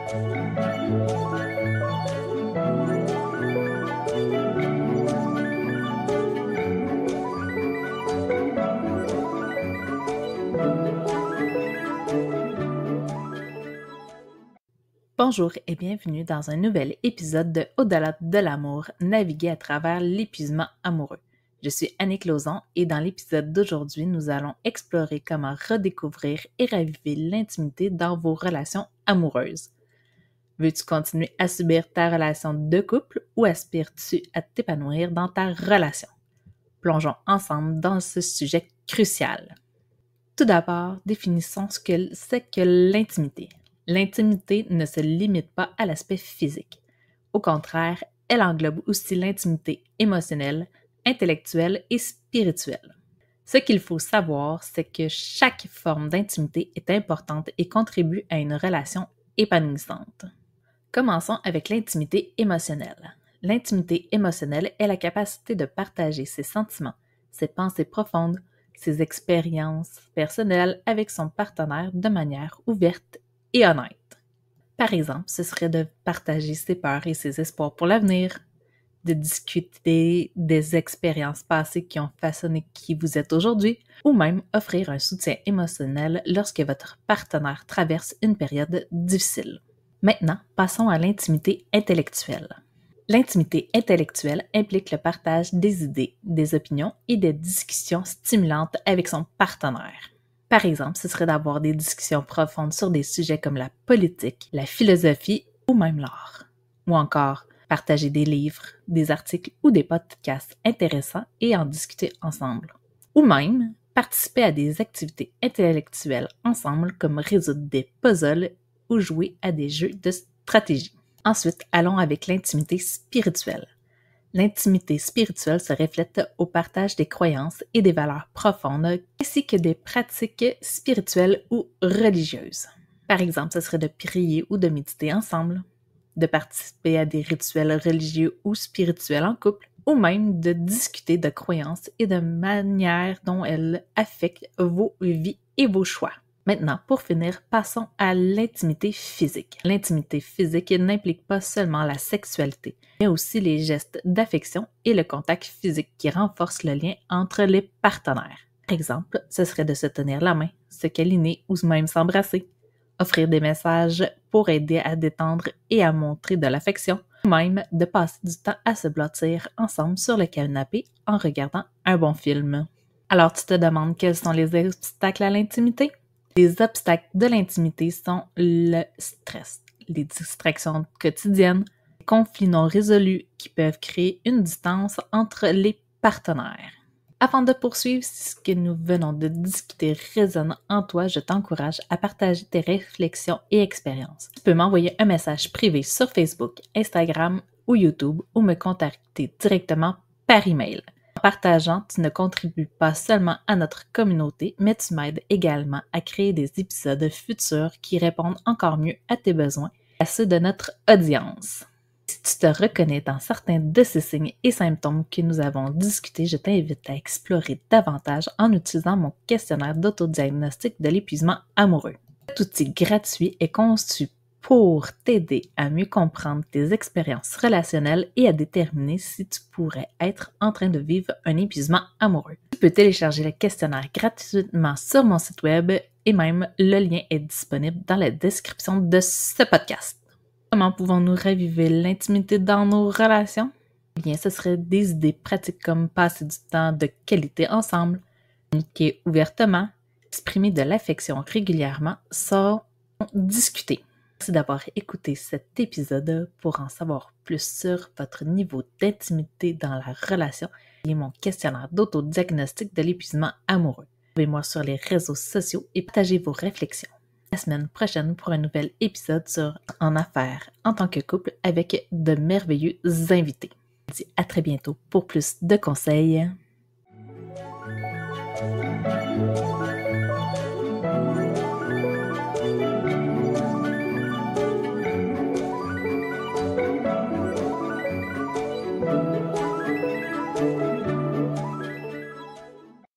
Bonjour et bienvenue dans un nouvel épisode de Au-delà de l'amour, naviguer à travers l'épuisement amoureux. Je suis Annick Lauzon et dans l'épisode d'aujourd'hui, nous allons explorer comment redécouvrir et raviver l'intimité dans vos relations amoureuses. Veux-tu continuer à subir ta relation de couple ou aspires-tu à t'épanouir dans ta relation? Plongeons ensemble dans ce sujet crucial. Tout d'abord, définissons ce que c'est que l'intimité. L'intimité ne se limite pas à l'aspect physique. Au contraire, elle englobe aussi l'intimité émotionnelle, intellectuelle et spirituelle. Ce qu'il faut savoir, c'est que chaque forme d'intimité est importante et contribue à une relation épanouissante. Commençons avec l'intimité émotionnelle. L'intimité émotionnelle est la capacité de partager ses sentiments, ses pensées profondes, ses expériences personnelles avec son partenaire de manière ouverte et honnête. Par exemple, ce serait de partager ses peurs et ses espoirs pour l'avenir, de discuter des expériences passées qui ont façonné qui vous êtes aujourd'hui, ou même offrir un soutien émotionnel lorsque votre partenaire traverse une période difficile. Maintenant, passons à l'intimité intellectuelle. L'intimité intellectuelle implique le partage des idées, des opinions et des discussions stimulantes avec son partenaire. Par exemple, ce serait d'avoir des discussions profondes sur des sujets comme la politique, la philosophie ou même l'art. Ou encore, partager des livres, des articles ou des podcasts intéressants et en discuter ensemble. Ou même, participer à des activités intellectuelles ensemble comme résoudre des puzzles ou jouer à des jeux de stratégie. Ensuite, allons avec l'intimité spirituelle. L'intimité spirituelle se reflète au partage des croyances et des valeurs profondes, ainsi que des pratiques spirituelles ou religieuses. Par exemple, ce serait de prier ou de méditer ensemble, de participer à des rituels religieux ou spirituels en couple, ou même de discuter de croyances et de manière dont elles affectent vos vies et vos choix. Maintenant, pour finir, passons à l'intimité physique. L'intimité physique n'implique pas seulement la sexualité, mais aussi les gestes d'affection et le contact physique qui renforcent le lien entre les partenaires. Par exemple, ce serait de se tenir la main, se câliner ou même s'embrasser, offrir des messages pour aider à détendre et à montrer de l'affection, ou même de passer du temps à se blottir ensemble sur le canapé en regardant un bon film. Alors tu te demandes quels sont les obstacles à l'intimité? Les obstacles de l'intimité sont le stress, les distractions quotidiennes, les conflits non résolus qui peuvent créer une distance entre les partenaires. Avant de poursuivre, si ce que nous venons de discuter résonne en toi, je t'encourage à partager tes réflexions et expériences. Tu peux m'envoyer un message privé sur Facebook, Instagram ou YouTube ou me contacter directement par email. En partageant, tu ne contribues pas seulement à notre communauté, mais tu m'aides également à créer des épisodes futurs qui répondent encore mieux à tes besoins et à ceux de notre audience. Si tu te reconnais dans certains de ces signes et symptômes que nous avons discutés, je t'invite à explorer davantage en utilisant mon questionnaire d'autodiagnostic de l'épuisement amoureux. Cet outil gratuit est conçu pour t'aider à mieux comprendre tes expériences relationnelles et à déterminer si tu pourrais être en train de vivre un épuisement amoureux. Tu peux télécharger le questionnaire gratuitement sur mon site web et même le lien est disponible dans la description de ce podcast. Comment pouvons-nous raviver l'intimité dans nos relations? Eh bien, ce serait des idées pratiques comme passer du temps de qualité ensemble, communiquer ouvertement, exprimer de l'affection régulièrement, sans discuter. Merci d'avoir écouté cet épisode. Pour en savoir plus sur votre niveau d'intimité dans la relation et mon questionnaire d'autodiagnostic de l'épuisement amoureux. Suivez-moi sur les réseaux sociaux et partagez vos réflexions. La semaine prochaine pour un nouvel épisode sur En affaires en tant que couple avec de merveilleux invités. Je vous dis à très bientôt pour plus de conseils.